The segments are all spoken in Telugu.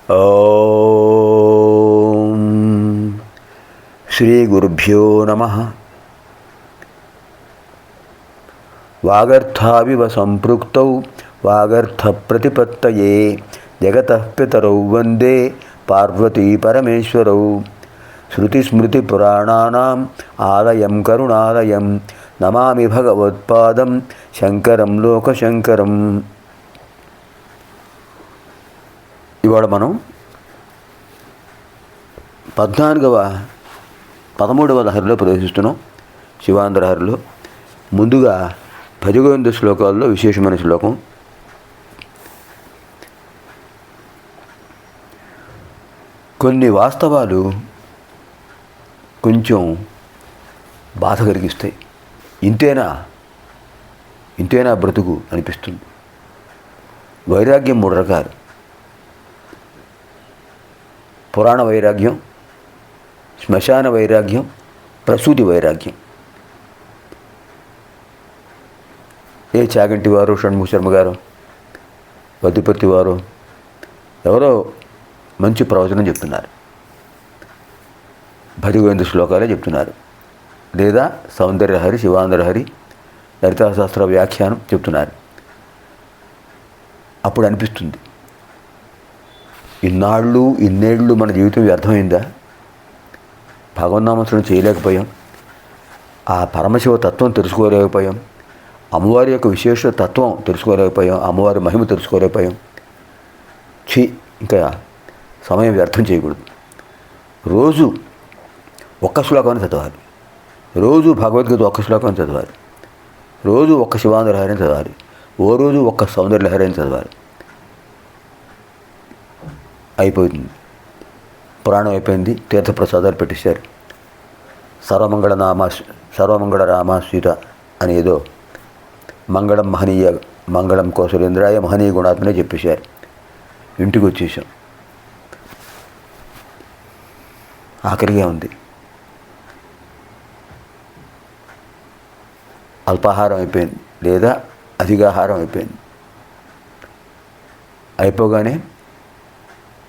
ఓం శ్రీ గురుభ్యో నమః. వాగర్థావివ సంపృక్తౌ వాగర్థ ప్రతిపత్తయే జగతః పితరౌ వందే పార్వతీ పరమేశ్వరౌ. శృతిస్మృతిపురాణానాం ఆలయం కరుణాలయం నమామి భగవత్పాదం శంకరం లోకశంకరం. ఇవాళ మనం 13వ లహరిలో ప్రవేశిస్తున్నాం. శివానంద లహరిలో ముందుగా భజగోవింద శ్లోకాల్లో విశేషమైన శ్లోకం. కొన్ని వాస్తవాలు కొంచెం బాధ కలిగిస్తాయి. ఇంతేనా బ్రతుకు అనిపిస్తుంది. వైరాగ్యం 3 రకాలు: పురాణ వైరాగ్యం, శ్మశాన వైరాగ్యం, ప్రసూతి వైరాగ్యం. ఏ చాగంటి వారు, షణ్ముఖ శర్మ గారు, వద్దిపర్తి వారు ఎవరో మంచి ప్రవచనం చెప్తున్నారు, భజగోవింద శ్లోకాలే చెప్తున్నారు, లేదా సౌందర్యలహరి, శివానందలహరి, లలితాశాస్త్ర వ్యాఖ్యానం చెప్తున్నారు. అప్పుడు అనిపిస్తుంది, ఇన్నేళ్ళు మన జీవితం వ్యర్థమైందా? భగవన్నామస్మరణ చేయలేకపోయాం, ఆ పరమశివ తత్వం తెలుసుకోలేకపోయాం, అమ్మవారి యొక్క విశేష తత్వం తెలుసుకోలేకపోయాం, అమ్మవారి మహిమ తెలుసుకోలేకపోయాం. ఇంకా సమయం వ్యర్థం చేయకూడదు. రోజు ఒక్క శ్లోకాన్ని చదవాలి, రోజు భగవద్గీత ఒక్క శ్లోకాన్ని చదవాలి, రోజు ఒక్క శివానందలహరిని చదవాలి, ఓ రోజు ఒక్క సౌందర్యలహరిని చదవాలి. అయిపోయింది, పురాణం అయిపోయింది, తీర్థప్రసాదాలు పెట్టేశారు. సర్వమంగళ రామ సీత అనేదో మంగళం మంగళం కోసలేంద్రాయ మహనీయ గుణాత్మనే చెప్పేశారు. ఇంటికి వచ్చేసాం, ఆఖరిగా ఉంది. అల్పాహారం అయిపోయింది, లేదా అధికాహారం అయిపోయింది. అయిపోగానే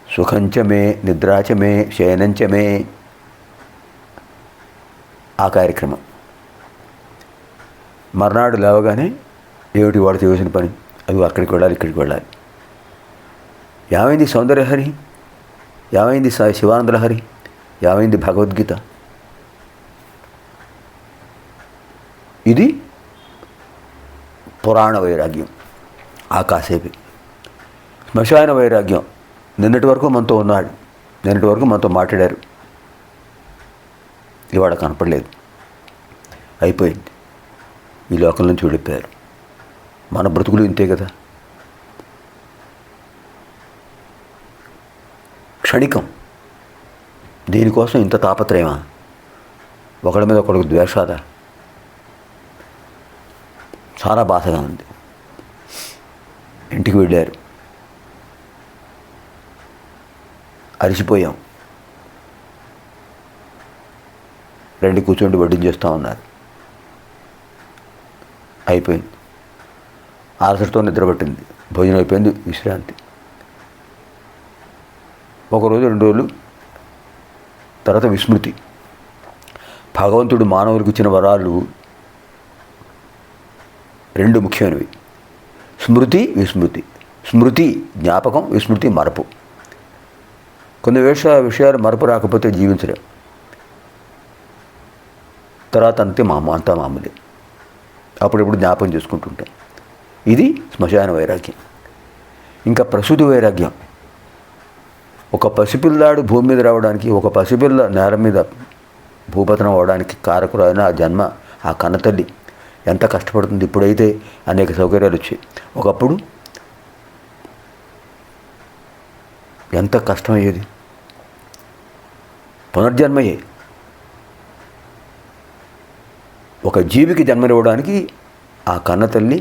సుఖంచమే నిద్రాచమే శయనంచమే ఆ కార్యక్రమం. మర్నాడు లేవగానే ఏమిటి వాడు చేయవలసిన పని? అది అక్కడికి వెళ్ళాలి, ఇక్కడికి వెళ్ళాలి. ఏమైంది సౌందర్యలహరి? ఏమైంది శివానందలహరి? ఏమైంది భగవద్గీత? ఇది పురాణ వైరాగ్యం, ఆ కాసేపు. శ్మశాన వైరాగ్యం, నిన్నటి వరకు మనతో ఉన్నాడు, నిన్నటి వరకు మనతో మాట్లాడారు, ఇవాళ కనపడలేదు, అయిపోయింది, ఈ లోకం నుంచి వెళ్ళిపోయారు. మన బ్రతుకులు ఇంతే కదా, క్షణికం. దీనికోసం ఇంత తాపత్రయమా? ఒకడి మీద ఒకడికి ద్వేషాలా? చాలా బాధగా ఉంది. ఇంటికి వెళ్ళారు, అరిసిపోయాం, రండి కూర్చోండి వడ్డించేస్తూ ఉన్నారు. అయిపోయింది, ఆలసటతో నిద్రపట్టింది, భోజనం అయిపోయింది, విశ్రాంతి. ఒకరోజు 2 రోజులు తర్వాత విస్మృతి. భగవంతుడు మానవులకు ఇచ్చిన వరాలు 2 ముఖ్యమైనవి: స్మృతి, విస్మృతి. స్మృతి జ్ఞాపకం, విస్మృతి మరపు. కొన్ని విషయాలు మరపు రాకపోతే జీవించలేం. తర్వాత అంతా మామూలే, అప్పుడప్పుడు జ్ఞాపకం చేసుకుంటుంటాం. ఇది శ్మశాన వైరాగ్యం. ఇంకా ప్రసూతి వైరాగ్యం. ఒక పసిపిల్లాడు భూమి మీద రావడానికి, ఒక పసిపిల్ల నేల మీద భూపతనం అవడానికి కారకురైన ఆ జన్మ, ఆ కన్నతల్లి ఎంత కష్టపడుతుంది. ఇప్పుడైతే అనేక సౌకర్యాలు వచ్చాయి, ఒకప్పుడు ఎంత కష్టమయ్యేది. పునర్జన్మయే. ఒక జీవికి జన్మనివ్వడానికి ఆ కన్నతల్లి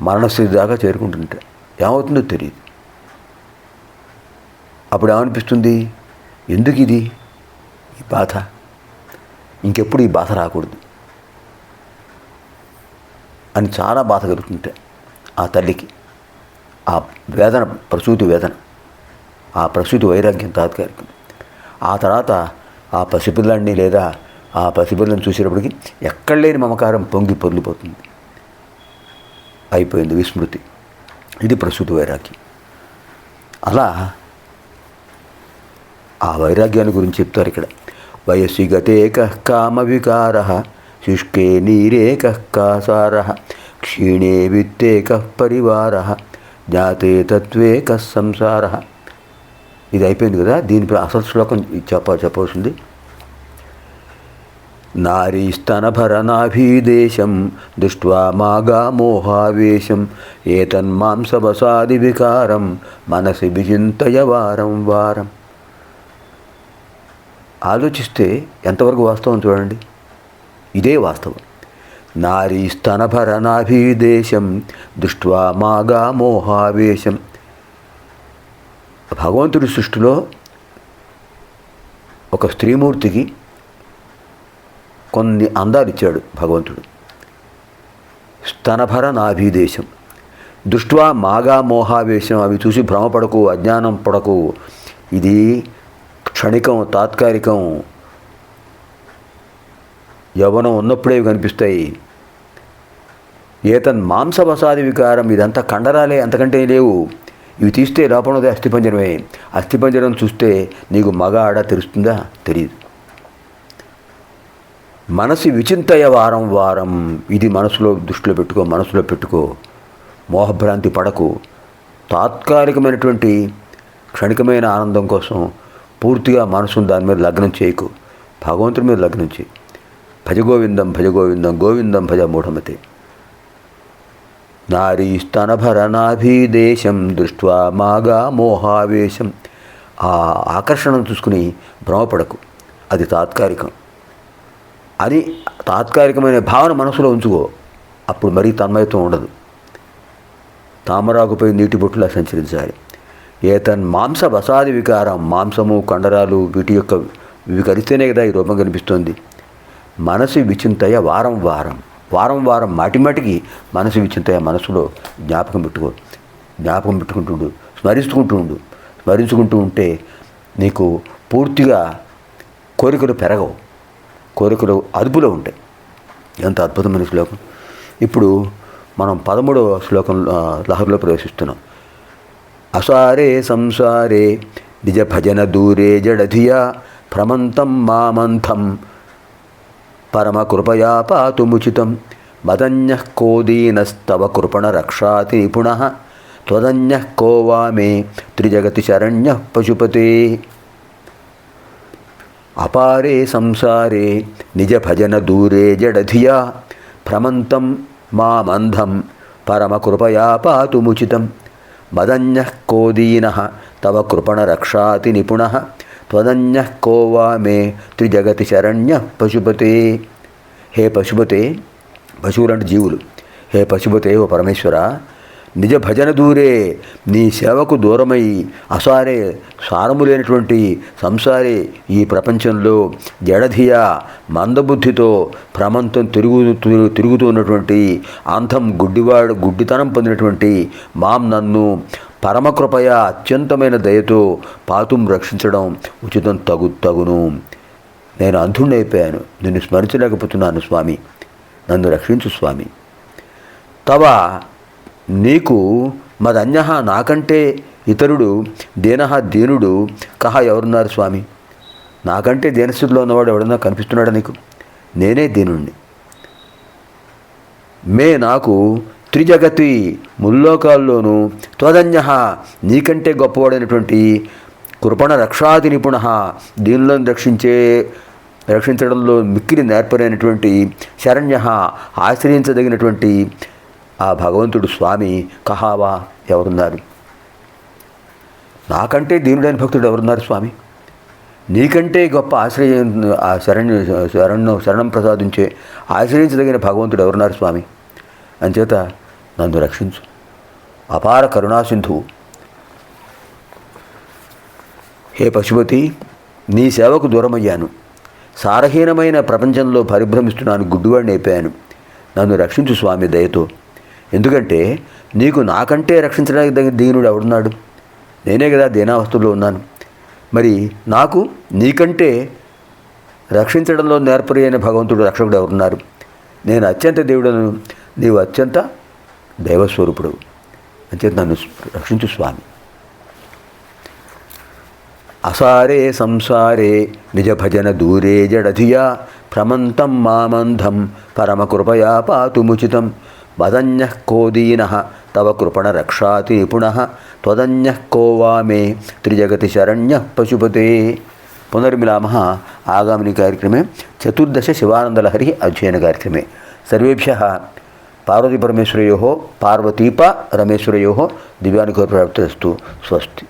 మరణస్థితి దాకా చేరుకుంటుంటే ఏమవుతుందో తెలియదు. అప్పుడు ఏమనిపిస్తుంది? ఎందుకు ఇది ఈ బాధ? ఇంకెప్పుడు ఈ బాధ రాకూడదు అని చాలా బాధ కలుగుతుంటే ఆ తల్లికి, ఆ వేదన, ప్రసూతి వేదన, ఆ ప్రసూతి వైరాగ్యం తాత్కాలికం. ఆ తర్వాత ఆ పసిపిల్లాడిని లేదా ఆ పసిపిల్లని చూసేటప్పటికి ఎక్కడ లేని మమకారం పొంగి పొర్లిపోతుంది. అయిపోయింది విస్మృతి. ఇది ప్రసూతి వైరాగ్యం. అలా ఆ వైరాగ్యాన్ని గురించి చెప్తారు ఇక్కడ. వయసి గతే కామ వికార శుష్కే నీరే కాసార క్షీణే విత్తే పరివార జ్ఞాతే తత్వే సంసార. ఇది అయిపోయింది కదా. దీనిపై అసలు శ్లోకం చెప్పవలసింది. నారీ స్తనభరనాభీదేశం దృష్ట్వా మాగా మోహావేశం ఏతన్మాంసవసాది వికారం మనసి విచింతయ వారం వారం. ఆలోచిస్తే ఎంతవరకు వాస్తవం చూడండి. ఇదే వాస్తవం. నారీ స్తనభరనాభీదేశం దృష్ట్వా మాగా మోహావేశం. భగవంతుడి సృష్టిలో ఒక స్త్రీమూర్తికి కొన్ని అందాలు ఇచ్చాడు భగవంతుడు. స్తనభర నాభీదేశం దృష్ట్వా మాగా మోహావేశం. అవి చూసి భ్రమపడకు, అజ్ఞానం పడకు. ఇది క్షణికం, తాత్కాలికం. యవ్వనం ఉన్నప్పుడే కనిపిస్తాయి. ఏతన్ మాంసవసాది వికారం. ఇదంతా కండరాలే, అంతకంటే లేవు. ఇవి తీస్తే లోపల ఉన్నది అస్థిపంజరమే. అస్థిపంజరం చూస్తే నీకు మగ ఆడ తెలుస్తుందా? తెలియదు. మనసి విచింతయ వారం వారం. ఇది మనసులో దృష్టిలో పెట్టుకో, మనసులో పెట్టుకో. మోహభ్రాంతి పడకు. తాత్కాలికమైనటువంటి క్షణికమైన ఆనందం కోసం పూర్తిగా మనసును దాని మీద లగ్నం చేయకు. భగవంతుడి మీద లగ్నం చేయి. భజగోవిందం భజగోవిందం గోవిందం భజ మూఢమతే. నారీ స్తనభరనాభీదేశం దృష్ట్వా మాగా మోహావేశం. ఆ ఆకర్షణను చూసుకుని భ్రమపడకు, అది తాత్కాలికం అని తాత్కాలికమైన భావన మనసులో ఉంచుకో. అప్పుడు మరీ తన్మయత్వం ఉండదు. తామరాకుపై నీటి బొట్టులా సంచరించాలి. ఏతన్ మాంస వసాది వికారం. మాంసము, కండరాలు వీటి యొక్క ఇవి కలిస్తేనే కదా ఈ రూపం కనిపిస్తుంది. మనసు విచింతయ వారం వారం. వారం వారం మాటిమాటికి మనసు విచింతయ. మనసులో జ్ఞాపకం పెట్టుకుంటుండు, స్మరించుకుంటూ ఉంటే నీకు పూర్తిగా కోరికలు పెరగవు, కోరికలు అదుపులో ఉంటాయి. ఎంత అద్భుతమైన శ్లోకం. ఇప్పుడు మనం 13వ శ్లోకం లహరిలో ప్రవేశిస్తున్నాం. అసారే సంసారే నిజ భజన దూరే జడధియా భ్రమంతం మామంథం పరమ కృపయా పాతుముచితం మదన్యః కోదీనస్తవ కృపణ రక్షాతి నిపుణః త్వదన్యః కో వామే త్రిజగతి శరణ్యః పశుపతే. అపారే సంసారే నిజ భజన దూరే జడధియా భ్రమంతం మామంధం పరమ కృపయా పాతుముచితం మదన్యః కోదీనః తవ కృపణ రక్షాతి నిపుణః త్వదన్యః కో వామే త్రిజగతి శరణ్యః పశుపతే. హే పశుపతే, పశువులంటే జీవులు. హే పశుపతే, ఓ పరమేశ్వర, నిజ భజన దూరే, నీ సేవకు దూరమై అసారే సారము లేనటువంటి సంసారే ఈ ప్రపంచంలో జడధియా మందబుద్ధితో భ్రమంతం తిరుగుతున్నటువంటి అంధం గుడ్డితనం పొందినటువంటి నన్ను పరమకృపయ అత్యంతమైన దయతో పాతుం రక్షించడం ఉచితం తగును. నేను అంధుణ్ణైపోయాను, నిన్ను స్మరించలేకపోతున్నాను స్వామి, నన్ను రక్షించు స్వామి. తవ నీకు మదన్య నాకంటే ఇతరుడు దీనుడు కహ ఎవరున్నారు స్వామి? నాకంటే దీనస్థితిలో ఉన్నవాడు ఎవడన్నా కనిపిస్తున్నాడా నీకు? నేనే దీనుణ్ణి. నాకు త్రిజగతి ముల్లోకాల్లోనూ త్వదన్య నీకంటే గొప్పవాడైనటువంటి కృపణ రక్షాది నిపుణ దీనిలను రక్షించడంలో మిక్కిలి నేర్పరైనటువంటి శరణ్య ఆశ్రయించదగినటువంటి ఆ భగవంతుడు స్వామి కహావా ఎవరున్నారు? నాకంటే దీనుడైన భక్తుడు ఎవరున్నారు స్వామి? నీకంటే గొప్ప శరణం ప్రసాదించే ఆశ్రయించదగిన భగవంతుడు ఎవరున్నారు స్వామి? అంచేత నన్ను రక్షించు. అపార కరుణాసింధువు. హే పశుపతి, నీ సేవకు దూరమయ్యాను. సారహీనమైన ప్రపంచంలో పరిభ్రమిస్తున్నాను, గుడ్డివాడిని అయిపోయాను. నన్ను రక్షించు స్వామి దయతో. ఎందుకంటే నీకు నాకంటే రక్షించడానికి దీనుడు ఎవడున్నాడు? నేనే కదా దీనావస్థలో ఉన్నాను. మరి నాకు నీకంటే రక్షించడంలో నేర్పరి అయిన భగవంతుడు రక్షకుడు ఎవరున్నారు? నేను అత్యంత దేవుడను, నీవు అత్యంత దైవస్వరూపుడు. అంచేత నన్ను రక్షించు స్వామి. అసారే సంసారే నిజ భజన దూరే జడధియా భ్రమంతం మామంధం పరమకృపయా పాతుముచితం వదన్యః కోదీనః తవ కృపణ రక్షాతి పునః త్వదన్యః కో వా మే త్రిజగతి శరణ్యః పశుపతే. పునర్మిలామः ఆగామిని కార్యక్రమే చతుర్దశ శివానందలహరి అధ్యయన కార్యక్రమే. సర్వేభ్యः పార్వతీపరమేశ్వరయోः పార్వతీప రమేశ్వరయోः దివ్యానుగ్రహప్రాప్తిరస్తు. స్వస్తి.